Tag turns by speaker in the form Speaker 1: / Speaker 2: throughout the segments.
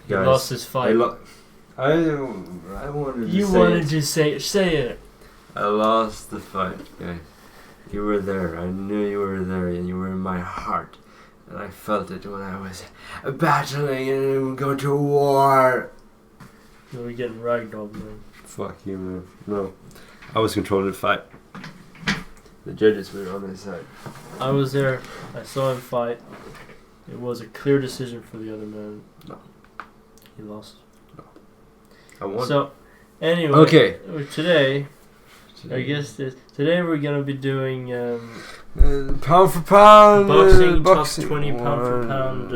Speaker 1: He lost his fight.
Speaker 2: I wanted to
Speaker 1: You
Speaker 2: say
Speaker 1: wanted
Speaker 2: it.
Speaker 1: to say it.
Speaker 2: I lost the fight, guys. You were there. I knew you were there, and you were in my heart. And I felt it when I was battling and going to war.
Speaker 1: You were getting ragdolled, man.
Speaker 2: Fuck you, man. No. I was controlling the fight. The judges were on his side.
Speaker 1: I was there. I saw him fight. It was a clear decision for the other man.
Speaker 2: No.
Speaker 1: He lost.
Speaker 2: No. I won.
Speaker 1: So, anyway.
Speaker 2: Okay.
Speaker 1: Today, I guess today we're gonna be doing
Speaker 2: pound for pound.
Speaker 1: boxing,
Speaker 2: boxing.
Speaker 1: top 20 pound for pound.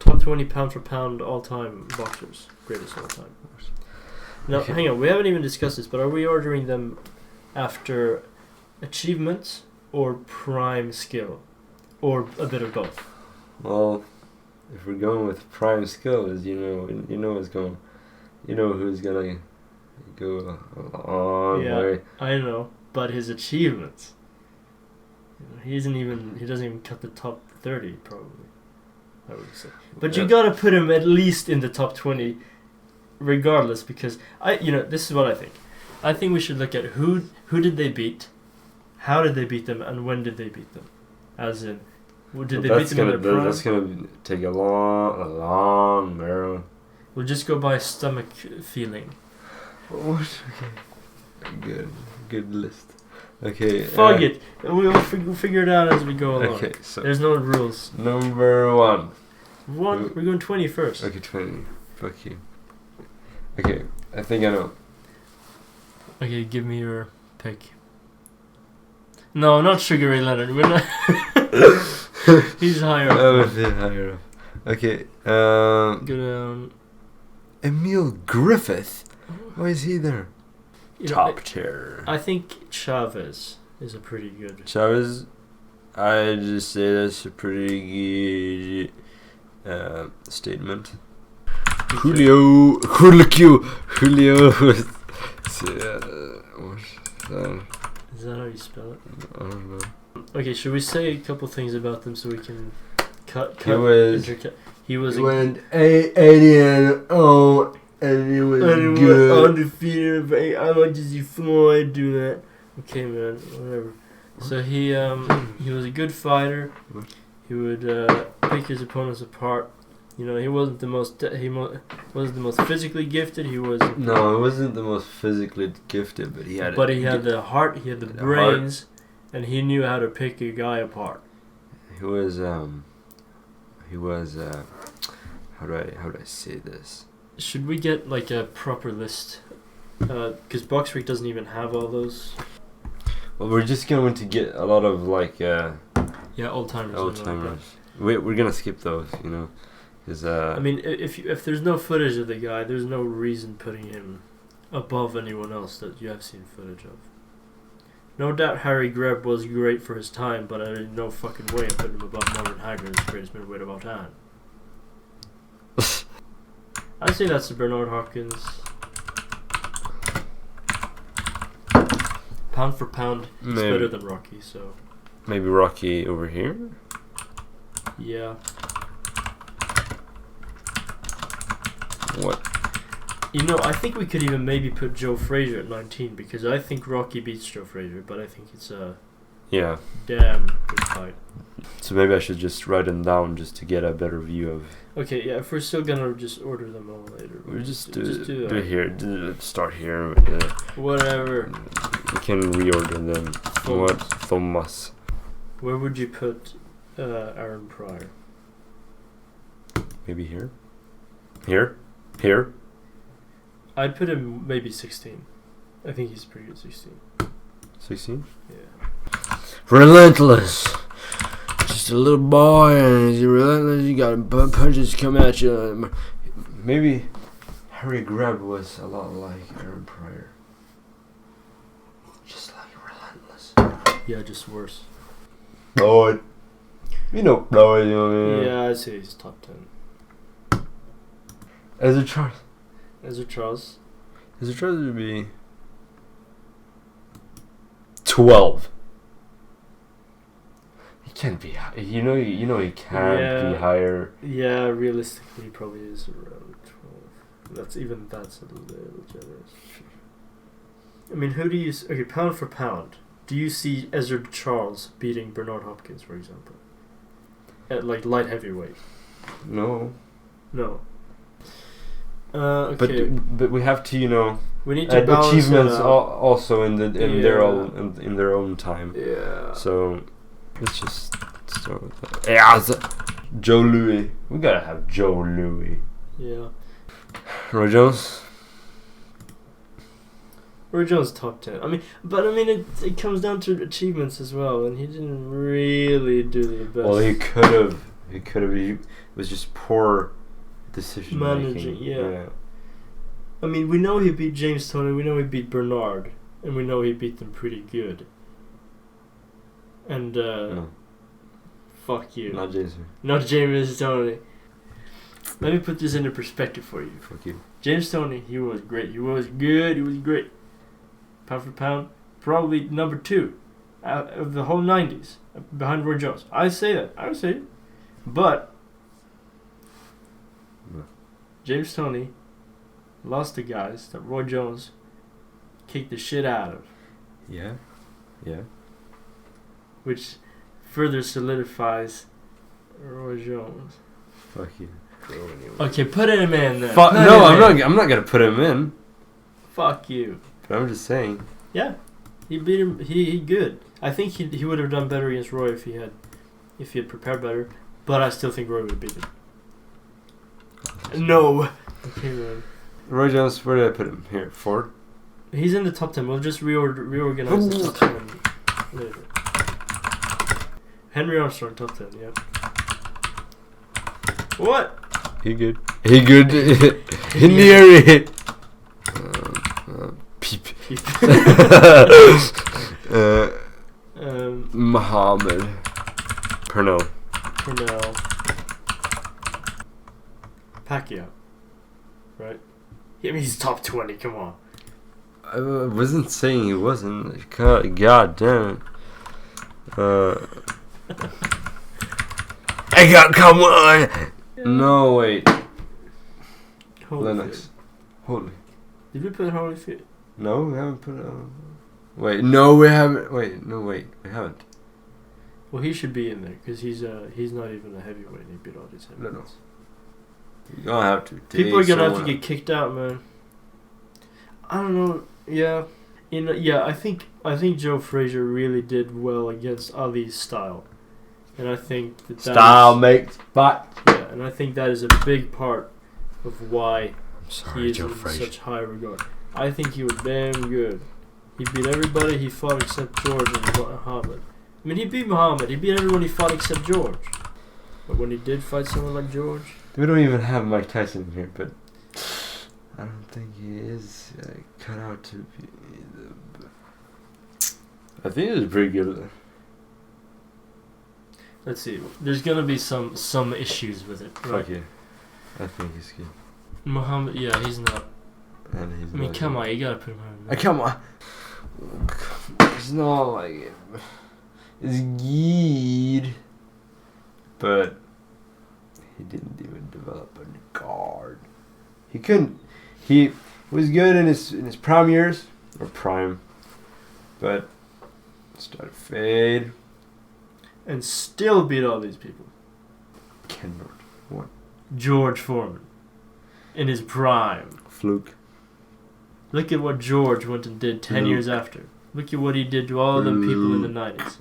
Speaker 1: Top 20 pound for pound all time boxers, greatest all time. Now,
Speaker 2: Okay.
Speaker 1: hang on. We haven't even discussed this, but are we ordering them after achievements or prime skill, or a bit of both?
Speaker 2: Well, if we're going with prime skills, you know what's going. You know who's gonna go a long way.
Speaker 1: I know, but his achievements. He doesn't even cut the top 30 probably, I would say. But you gotta put him at least in the top 20, regardless, because this is what I think. I think we should look at who did they beat, how did they beat them, and when did they beat them, as in, did they beat them in their prime?
Speaker 2: That's gonna take a long marathon.
Speaker 1: We'll just go by stomach feeling.
Speaker 2: What? Okay. Good list. Okay.
Speaker 1: Fuck it. We'll figure it out as we go along.
Speaker 2: Okay, so
Speaker 1: there's no rules.
Speaker 2: number one.
Speaker 1: We're going 20 first.
Speaker 2: Okay, 20. Fuck you. Okay, I think I know.
Speaker 1: Okay, give me your pick. No, not Sugar Ray Leonard. We're not. He's higher up.
Speaker 2: Oh, yeah, higher up. Okay.
Speaker 1: Go down.
Speaker 2: Emil Griffith. Why is he there? Top tier.
Speaker 1: I think Chavez is a pretty good.
Speaker 2: Chavez, I just say that's a pretty good statement. Julio. Was,
Speaker 1: Is that how you spell it?
Speaker 2: I don't know.
Speaker 1: Okay, should we say a couple things about them so we can cut? He went
Speaker 2: 80-0 and he was good.
Speaker 1: Undefeated. I like to see Floyd do that. Okay, man. Whatever. So he was a good fighter. He would pick his opponents apart. He wasn't the most wasn't the most physically gifted. He was
Speaker 2: He wasn't the most physically gifted, but he had.
Speaker 1: But he had the heart. He had the brains, and he knew how to pick a guy apart.
Speaker 2: He was how do I say this?
Speaker 1: Should we get like a proper list? Because Box Freak doesn't even have all those.
Speaker 2: Well, we're just going to get a lot of
Speaker 1: old timers.
Speaker 2: Old timers. We're gonna skip those, because
Speaker 1: I mean, if there's no footage of the guy, there's no reason putting him above anyone else that you have seen footage of. No doubt Harry Greb was great for his time, but I no fucking way I'm putting him above Marvin Hagler as the greatest middleweight of all time. I'd say that's Bernard Hopkins. Pound for pound, he's better than Rocky, so...
Speaker 2: Maybe Rocky over here?
Speaker 1: Yeah.
Speaker 2: What?
Speaker 1: I think we could even maybe put Joe Frazier at 19, because I think Rocky beats Joe Frazier, but I think it's a damn good fight.
Speaker 2: So maybe I should just write them down just to get a better view of...
Speaker 1: Okay, yeah, if we're still gonna just order them all later.
Speaker 2: We'll just do
Speaker 1: that.
Speaker 2: Here. Start here.
Speaker 1: Whatever.
Speaker 2: We can reorder them. Thomas.
Speaker 1: Where would you put Aaron Pryor?
Speaker 2: Maybe here? Here?
Speaker 1: I'd put him maybe 16. I think he's pretty good 16.
Speaker 2: 16?
Speaker 1: Yeah.
Speaker 2: Relentless. Just a little boy and he's relentless. You got punches coming at you. Maybe Harry Greb was a lot like Aaron Pryor. Just like relentless.
Speaker 1: Yeah, just worse.
Speaker 2: Floyd. Floyd, you know what I mean?
Speaker 1: Yeah, I'd say he's top 10.
Speaker 2: Ezra Charles.
Speaker 1: Ezra Charles
Speaker 2: would be 12. He Can't be high. You know he can't be higher.
Speaker 1: Yeah, realistically, he probably is around 12. That's a little generous. I mean, who do you... Okay, pound for pound. Do you see Ezra Charles beating Bernard Hopkins, for example? At, like, light heavyweight?
Speaker 2: No.
Speaker 1: No. Okay.
Speaker 2: But we have to,
Speaker 1: we need to balance
Speaker 2: achievements
Speaker 1: it out.
Speaker 2: also in their own time.
Speaker 1: Yeah.
Speaker 2: So let's just start with that. Yeah, Joe Louis. We gotta have Joe Louis.
Speaker 1: Yeah.
Speaker 2: Roy Jones.
Speaker 1: Roy Jones top 10. It comes down to achievements as well, and he didn't really do the best.
Speaker 2: Well, he could have. He was just poor decision
Speaker 1: managing.
Speaker 2: making.
Speaker 1: Yeah. I mean, we know he beat James Toney. We know he beat Bernard, and we know he beat them pretty good. And
Speaker 2: No.
Speaker 1: Fuck you.
Speaker 2: Not James.
Speaker 1: Not James Toney. Let me put this into perspective for you.
Speaker 2: Fuck you.
Speaker 1: James Toney, he was great. He was good. He was great. Pound for pound, probably number 2 out of the whole 90s behind Roy Jones. I say that. I would say it. But
Speaker 2: No.
Speaker 1: James Toney lost to guys that Roy Jones kicked the shit out of.
Speaker 2: Yeah. Yeah.
Speaker 1: Which further solidifies Roy Jones.
Speaker 2: Fuck you.
Speaker 1: Okay, put him in then.
Speaker 2: I'm not gonna put him in.
Speaker 1: Fuck you.
Speaker 2: But I'm just saying.
Speaker 1: Yeah, he beat him. He good. I think he would have done better against Roy if he had prepared better. But I still think Roy would have beat him. No. Okay, man.
Speaker 2: Roy Jones, where did I put him? Here, 4.
Speaker 1: He's in the top 10. We'll just reorganize the top 10 later. Henry Armstrong, top 10. Yep. What?
Speaker 2: He good. He good. In the area. Peep. Muhammad. Pernell.
Speaker 1: Pacquiao. Right? I mean, he's top 20. Come on.
Speaker 2: I wasn't saying he wasn't. God damn it. I got come on. No, wait. Lennox. Holy.
Speaker 1: Did we put Holyfield?
Speaker 2: No, we haven't put it on. Wait, no, we haven't. Wait, no, wait, we haven't.
Speaker 1: Well, he should be in there because he's not even a heavyweight. He beat all these heavyweights.
Speaker 2: No. You're gonna have to.
Speaker 1: People are gonna have to get kicked out, man. I don't know. Yeah, I think Joe Frazier really did well against Ali's style, and I think that
Speaker 2: style makes fight.
Speaker 1: Yeah, and I think that is a big part of why he is
Speaker 2: Joe
Speaker 1: in
Speaker 2: Frazier.
Speaker 1: such high regard. I think he was damn good. He beat everybody he fought except George and Muhammad. I mean, he beat Muhammad. He beat everyone he fought except George. But when he did fight someone like George...
Speaker 2: We don't even have Mike Tyson in here, but I don't think he is cut out to be I think he was pretty good.
Speaker 1: Let's see. There's gonna be some issues with it. Right?
Speaker 2: Fuck yeah. I think he's good.
Speaker 1: Muhammad, yeah, he's not.
Speaker 2: And he's
Speaker 1: I mean, come on, you gotta put him on.
Speaker 2: Come on. It's not like it's good, but he didn't even develop a guard. He couldn't. He was good in his prime years or prime, but started to fade.
Speaker 1: And still beat all these people.
Speaker 2: Ken Norton. What?
Speaker 1: George Foreman. In his prime.
Speaker 2: Fluke.
Speaker 1: Look at what George went and did 10 years after. Look at what he did to all of them people in the 90s.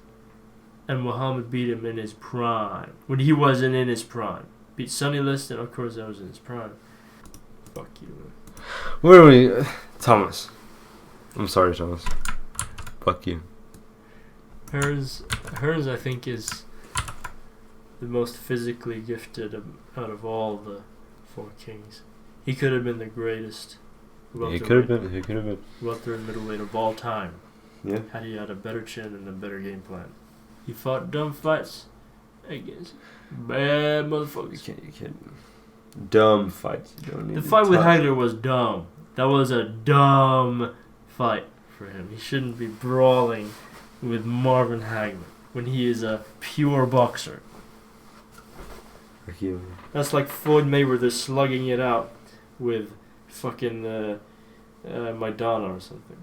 Speaker 1: And Muhammad beat him in his prime. When he wasn't in his prime. Beat Sonny Liston, of course that was in his prime. Fuck you, man.
Speaker 2: Where are we? Thomas. I'm sorry, Thomas. Fuck you.
Speaker 1: Hearns, I think, is the most physically gifted out of all the four kings. He could have been the greatest.
Speaker 2: He could have been.
Speaker 1: Welter and middleweight of all time.
Speaker 2: Yeah.
Speaker 1: Had he had a better chin and a better game plan. He fought dumb fights against bad motherfuckers.
Speaker 2: You can't. Dumb fights. You don't need
Speaker 1: the fight with Hagler was dumb. That was a dumb fight for him. He shouldn't be brawling with Marvin Hagler. when he is a pure boxer.
Speaker 2: Okay.
Speaker 1: That's like Floyd Mayweather slugging it out with fucking Madonna or something.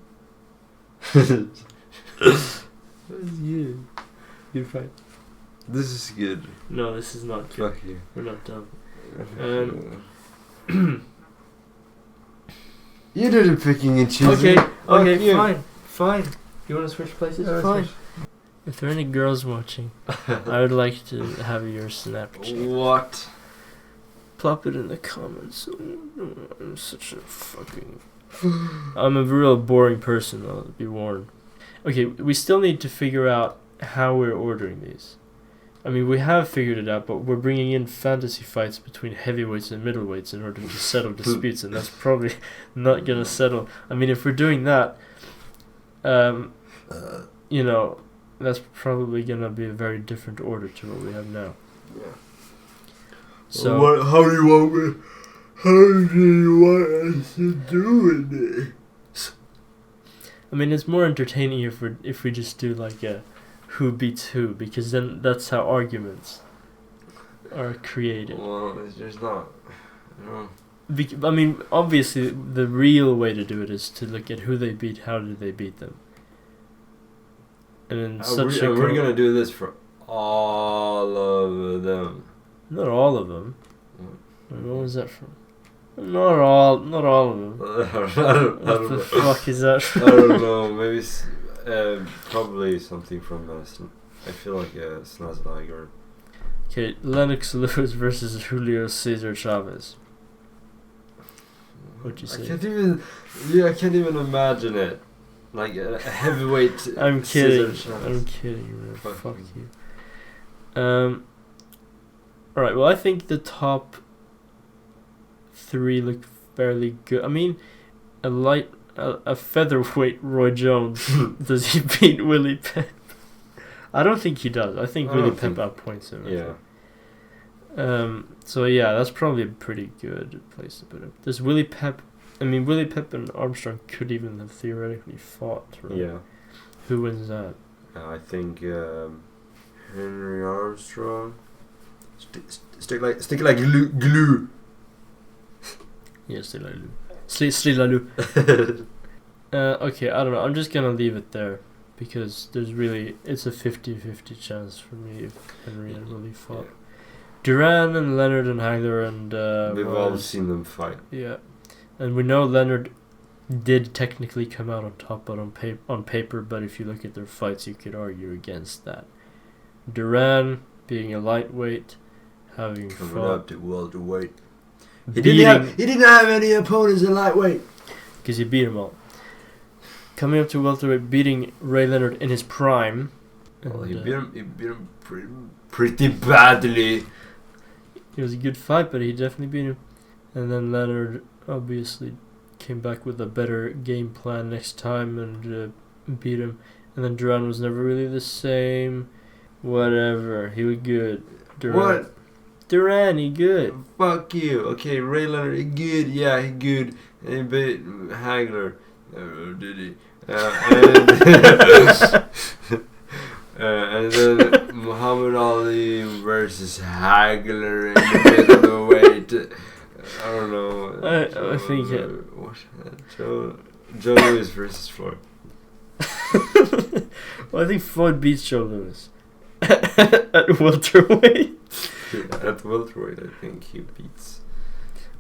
Speaker 1: You. Good fight.
Speaker 2: This is good.
Speaker 1: No, this is not good.
Speaker 2: Fuck you.
Speaker 1: We're not done.
Speaker 2: You did the picking and choosing.
Speaker 1: Okay, fine. You want to switch places?
Speaker 2: Yeah,
Speaker 1: Fine.
Speaker 2: switch.
Speaker 1: If there are any girls watching, I would like to have your Snapchat.
Speaker 2: What?
Speaker 1: Plop it in the comments. I'm such a fucking... I'm a real boring person, I'll be warned. Okay, we still need to figure out how we're ordering these. I mean, we have figured it out, but we're bringing in fantasy fights between heavyweights and middleweights in order to settle disputes, and that's probably not gonna settle. I mean, if we're doing that, you know, that's probably gonna be a very different order to what we have now.
Speaker 2: Yeah.
Speaker 1: So,
Speaker 2: How do you want me? How do you want us to do it?
Speaker 1: I mean, it's more entertaining if we just do like a who beats who, because then that's how arguments are created.
Speaker 2: Well, it's just not. No.
Speaker 1: I mean, obviously, the real way to do it is to look at who they beat, how did they beat them, and then
Speaker 2: We're gonna do this for all of them.
Speaker 1: Not all of them. What was that from? Not all of them. What the fuck is that from?
Speaker 2: I don't know. Maybe probably something from I feel like Snazliger.
Speaker 1: Okay, Lennox Lewis versus Julio Cesar Chavez. What'd you say?
Speaker 2: I can't even imagine it. Like a heavyweight.
Speaker 1: I'm kidding.
Speaker 2: Cesar Chavez.
Speaker 1: I'm kidding, man. Fuck you. Alright, well, I think the top 3 look fairly good. I mean, a featherweight Roy Jones. Does he beat Willie Pep? I don't think he does. I think Willie Pep outpoints him.
Speaker 2: Yeah.
Speaker 1: So yeah, that's probably a pretty good place to put him. Does Willie Pep? I mean, Willie Pep and Armstrong could even have theoretically fought. Right?
Speaker 2: Yeah.
Speaker 1: Who wins that?
Speaker 2: I think Henry Armstrong. Stick like glue.
Speaker 1: Yeah, still Stilalu. Okay, I don't know. I'm just gonna leave it there because it's a 50-50 chance for me if Henry and Willie fought. Yeah. Duran and Leonard and Hagler and
Speaker 2: we've all seen them fight.
Speaker 1: Yeah, and we know Leonard did technically come out on top, but on paper. But if you look at their fights, you could argue against that. Duran being a lightweight, having
Speaker 2: coming
Speaker 1: fought
Speaker 2: up to welterweight. He didn't have any opponents in lightweight
Speaker 1: because he beat them all. Coming up to welterweight, beating Ray Leonard in his prime.
Speaker 2: Well, he beat him pretty badly.
Speaker 1: It was a good fight, but he definitely beat him. And then Leonard obviously came back with a better game plan next time and beat him. And then Duran was never really the same. Whatever, he was good. Duran.
Speaker 2: What?
Speaker 1: Duran, he good.
Speaker 2: Fuck you. Okay, Ray Leonard, he good. Yeah, he good. And he beat Hagler. Did he? And then Muhammad Ali versus Hagler in the middleweight. I don't know.
Speaker 1: I think it.
Speaker 2: Joe Louis versus Floyd.
Speaker 1: Well, I think Floyd beats Joe Louis at welterweight.
Speaker 2: At welterweight, I think he beats.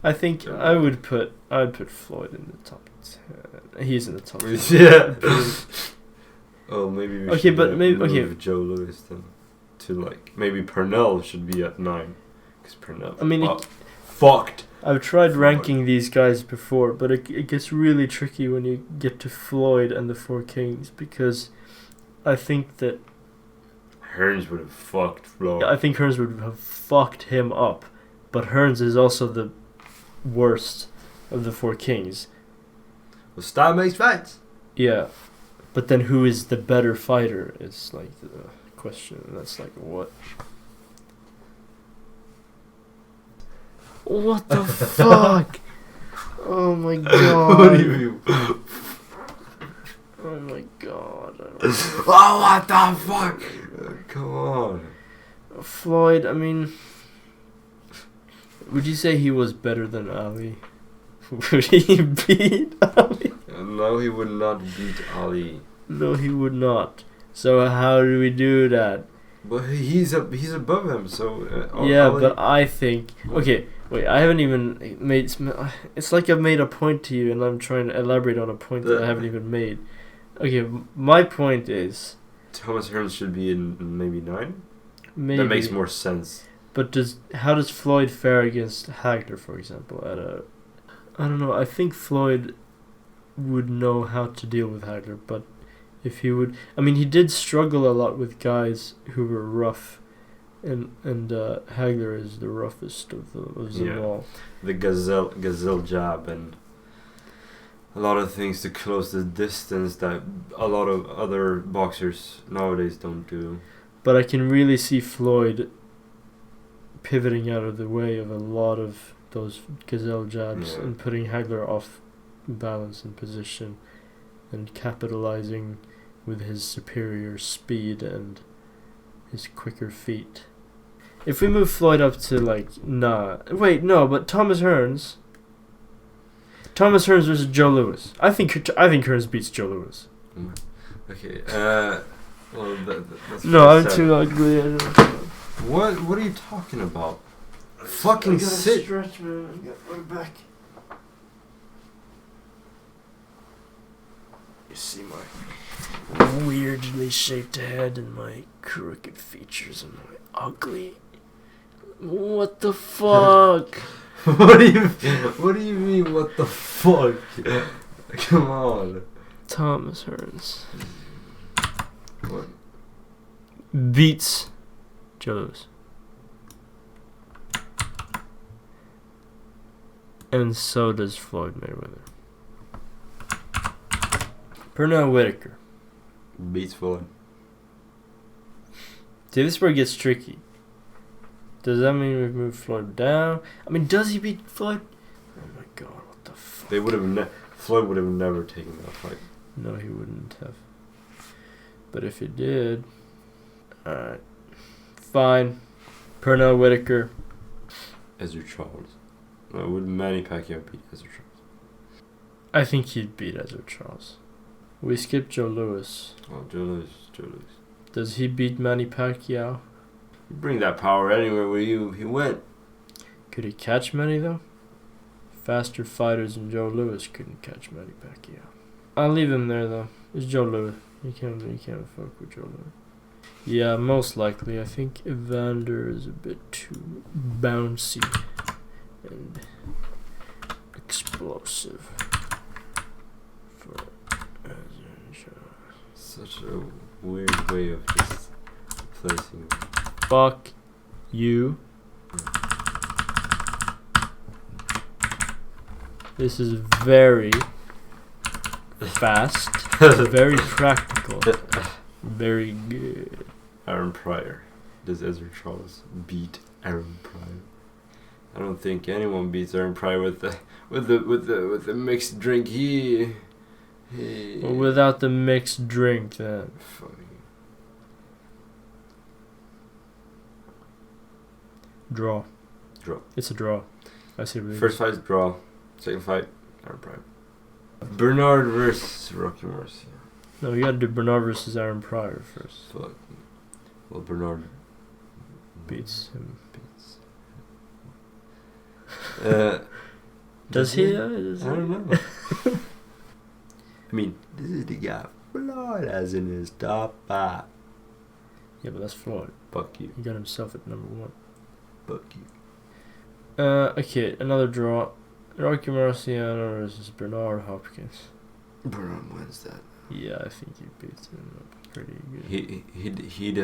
Speaker 1: I think I would put Floyd in the top 10. He's in the top 10.
Speaker 2: Yeah. Oh, maybe we should move Joe Louis then to like maybe Pernell should be at 9 because Pernell.
Speaker 1: I mean,
Speaker 2: fucked.
Speaker 1: I've tried ranking these guys before, but it gets really tricky when you get to Floyd and the Four Kings because I think that
Speaker 2: Hearns would have fucked Floyd.
Speaker 1: I think Hearns would have fucked him up, but Hearns is also the worst of the Four Kings.
Speaker 2: Well, style makes fights.
Speaker 1: Yeah, but then who is the better fighter is like the question. That's like what? What the fuck? Oh my god.
Speaker 2: What do you mean?
Speaker 1: Oh my god.
Speaker 2: Oh, what the fuck? Come on.
Speaker 1: Floyd, I mean, would you say he was better than Ali? Would he beat Ali?
Speaker 2: No, he would not beat Ali.
Speaker 1: No, he would not. So how do we do that?
Speaker 2: But he's above him, so...
Speaker 1: Yeah,
Speaker 2: Ali,
Speaker 1: but I think... Okay, wait, I haven't even made... It's like I've made a point to you and I'm trying to elaborate on a point that I haven't even made. Okay, my point is...
Speaker 2: Thomas Hearns should be in maybe 9?
Speaker 1: Maybe.
Speaker 2: That makes more sense.
Speaker 1: But how does Floyd fare against Hagler, for example? I don't know, I think Floyd would know how to deal with Hagler, but if he would... I mean, he did struggle a lot with guys who were rough, and Hagler is the roughest of them all.
Speaker 2: The gazelle jab and a lot of things to close the distance that a lot of other boxers nowadays don't do.
Speaker 1: But I can really see Floyd pivoting out of the way of a lot of those gazelle jabs and putting Hagler off balance in position and capitalizing with his superior speed and his quicker feet. If we move Floyd up to but Thomas Hearns versus Joe Louis. I think Hearns beats Joe Louis.
Speaker 2: Okay. Well, that's
Speaker 1: no, I'm too ugly.
Speaker 2: What are you talking about? Fucking sit.
Speaker 1: Stretch, man. I got my back. You see my weirdly shaped head and my crooked features and my ugly. What the fuck?
Speaker 2: What do you mean? What the fuck? Come on.
Speaker 1: Thomas Hearns
Speaker 2: What?
Speaker 1: beats Joe Louis. And so does Floyd Mayweather. Pernell Whitaker
Speaker 2: Beats Floyd.
Speaker 1: See, this is where it gets tricky. Does that mean we move Floyd down? I mean, does he beat Floyd? Oh my god, what the fuck?
Speaker 2: They would have Floyd would have never taken that fight.
Speaker 1: No, he wouldn't have. But if he did... Alright. Fine. Pernell Whitaker.
Speaker 2: Ezra Charles. No, would Manny Pacquiao beat Ezra Charles?
Speaker 1: I think he'd beat Ezra Charles. We skipped Joe Louis.
Speaker 2: Oh, Joe Louis.
Speaker 1: Does he beat Manny Pacquiao?
Speaker 2: You bring that power anywhere where he went.
Speaker 1: Could he catch Manny though? Faster fighters than Joe Louis couldn't catch Manny Pacquiao. I'll leave him there though. It's Joe Louis. You can't fuck with Joe Louis. Yeah, most likely. I think Evander is a bit too bouncy and explosive for
Speaker 2: Such a weird way of just placing.
Speaker 1: Fuck you. This is very fast, very practical, very good.
Speaker 2: Aaron Pryor. Does Ezra Charles beat Aaron Pryor? I don't think anyone beats Aaron Pryor with the mixed drink.
Speaker 1: Well, without the mixed drink, then.
Speaker 2: Funny.
Speaker 1: Draw.
Speaker 2: Draw.
Speaker 1: It's a draw. I see.
Speaker 2: First fight's draw. Second fight, Aaron Pryor. Bernard versus Rocky Marciano.
Speaker 1: No, you gotta do Bernard versus Aaron Pryor first.
Speaker 2: Fuck. Well, Bernard
Speaker 1: Beats him.
Speaker 2: Does
Speaker 1: he?
Speaker 2: I don't know. I mean, this is the guy Floyd as in his top 5.
Speaker 1: Yeah, but that's Floyd.
Speaker 2: Fuck you.
Speaker 1: He got himself at number 1.
Speaker 2: Fuck you.
Speaker 1: Okay, another draw. Rocky Marciano versus Bernard Hopkins.
Speaker 2: Bernard wins that.
Speaker 1: Yeah, I think he beats him up pretty good.
Speaker 2: He'd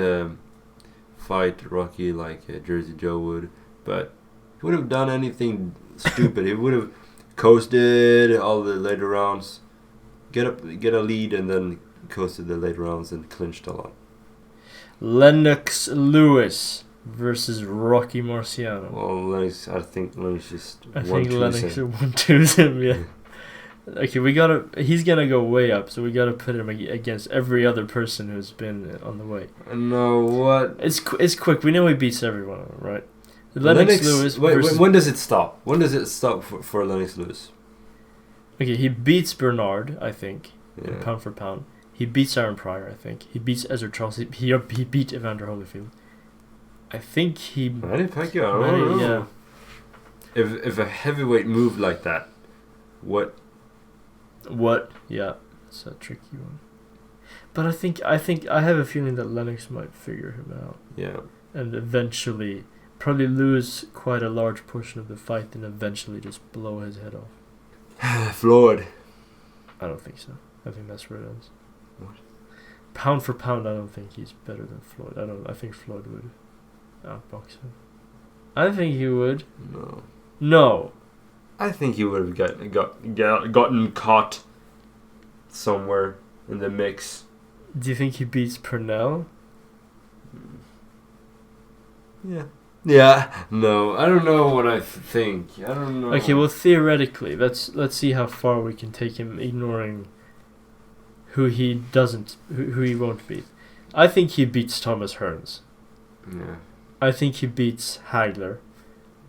Speaker 2: fight Rocky like Jersey Joe would, but he wouldn't have done anything stupid. He would have coasted all the later rounds, get a lead, and then coasted the later rounds and clinched a lot.
Speaker 1: Lennox Lewis versus Rocky Marciano.
Speaker 2: Well, I think Lennox just
Speaker 1: I think Lennox 1-2 him, yeah. Okay, he's gonna go way up, so we gotta put him against every other person who's been on the way.
Speaker 2: No, what?
Speaker 1: It's quick. We know he beats everyone, right?
Speaker 2: Lennox
Speaker 1: Lewis.
Speaker 2: Wait, when does it stop? When does it stop for Lennox Lewis?
Speaker 1: Okay, he beats Bernard, I think,
Speaker 2: Yeah.
Speaker 1: pound for pound. He beats Aaron Pryor, I think. He beats Ezra Charles. He beat Evander Holyfield. I think he.
Speaker 2: Manny Pacquiao. I don't know.
Speaker 1: Yeah.
Speaker 2: If a heavyweight moved like that, what?
Speaker 1: What? Yeah, it's a tricky one. But I have a feeling that Lennox might figure him out.
Speaker 2: Yeah.
Speaker 1: And eventually, probably lose quite a large portion of the fight, and eventually just blow his head off.
Speaker 2: Floyd.
Speaker 1: I don't think so. I think that's where it ends.
Speaker 2: What?
Speaker 1: Pound for pound, I don't think he's better than Floyd. I think Floyd would outbox him. I think he would.
Speaker 2: No.
Speaker 1: No.
Speaker 2: I think he would have gotten caught somewhere in the mix.
Speaker 1: Do you think he beats Purnell?
Speaker 2: Yeah. Yeah. No, I don't know what I think. I don't know.
Speaker 1: Okay, well, theoretically, let's see how far we can take him, ignoring who he won't beat. I think he beats Thomas Hearns.
Speaker 2: Yeah.
Speaker 1: I think he beats Hagler.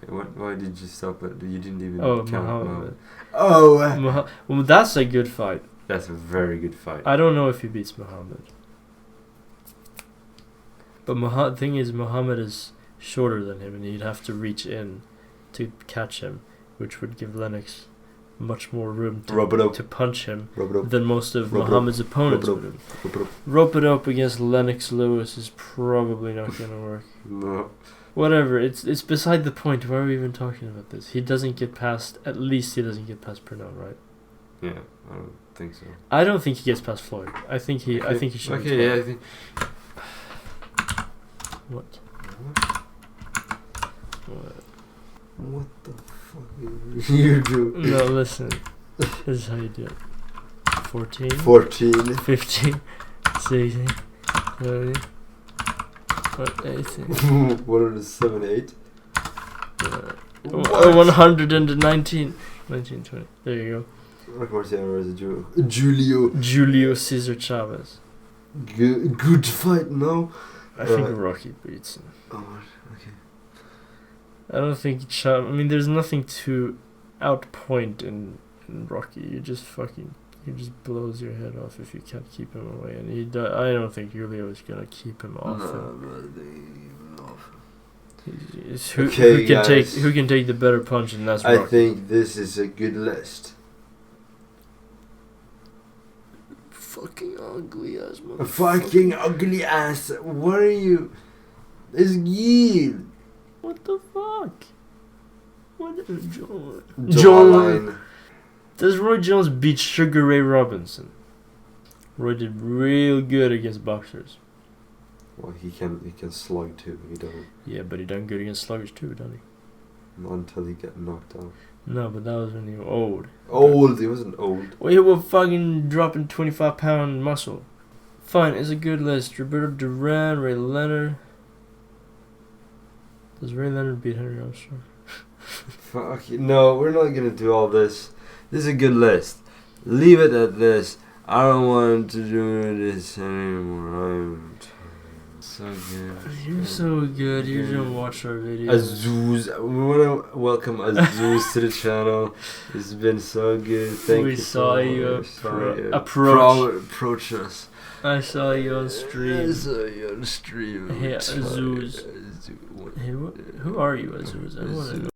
Speaker 2: Why did you stop it? You didn't even
Speaker 1: Oh,
Speaker 2: count
Speaker 1: Muhammad.
Speaker 2: Oh.
Speaker 1: Well, that's a good fight.
Speaker 2: That's a very good fight.
Speaker 1: I don't know if he beats Muhammad. But thing is, Muhammad is shorter than him, and he'd have to reach in to catch him, which would give Lennox much more room to punch him than most of Muhammad's opponents would have. Rope it up against Lennox Lewis is probably not going to work.
Speaker 2: No.
Speaker 1: Whatever, it's beside the point. Why are we even talking about this? He doesn't get past, at least he doesn't get past Purnell, right?
Speaker 2: Yeah, I don't think so.
Speaker 1: I don't think he gets past Floyd. I think he should.
Speaker 2: Okay, yeah, I think.
Speaker 1: What?
Speaker 2: What the fuck you do?
Speaker 1: No, listen. This is how you do it. 14.
Speaker 2: 14.
Speaker 1: 15. 16. 17. 18.
Speaker 2: 178.
Speaker 1: 119. 19, 20. There you
Speaker 2: go.
Speaker 1: Julio Cesar Chavez.
Speaker 2: Good fight, no?
Speaker 1: I think Rocky beats him.
Speaker 2: Oh, okay.
Speaker 1: I don't think there's nothing to outpoint in Rocky. He just blows your head off if you can't keep him away. And I don't think Julio is gonna keep him off. Who can take the better punch, and that's Rocky.
Speaker 2: I think this is a good list.
Speaker 1: Fucking ugly ass motherfucker.
Speaker 2: Fucking ugly ass. What are you? It's Gil.
Speaker 1: What the fuck? What is
Speaker 2: John.
Speaker 1: Does Roy Jones beat Sugar Ray Robinson? Roy did real good against boxers.
Speaker 2: Well, he can slug too. He doesn't.
Speaker 1: Yeah, but he done good against sluggers too, doesn't he?
Speaker 2: Not until he get knocked out.
Speaker 1: No, but that was when he was old.
Speaker 2: Old? He wasn't old.
Speaker 1: Well, he was fucking dropping 25-pound muscle. Fine, it's a good list. Roberto Duran, Ray Leonard. Does Ray Leonard beat Henry Armstrong?
Speaker 2: Fuck you. No, we're not gonna do all this. This is a good list. Leave it at this. I don't want to do this anymore. I'm so good.
Speaker 1: You're so good. You don't watch our videos.
Speaker 2: Azuz. We want to welcome Azuz to the channel. It's been so good. Thank you
Speaker 1: saw
Speaker 2: so
Speaker 1: you
Speaker 2: much. Approach us.
Speaker 1: I saw you on stream.
Speaker 2: I saw you on stream.
Speaker 1: Hey, Azuz. Hey, who are you, Azuz? I want to know.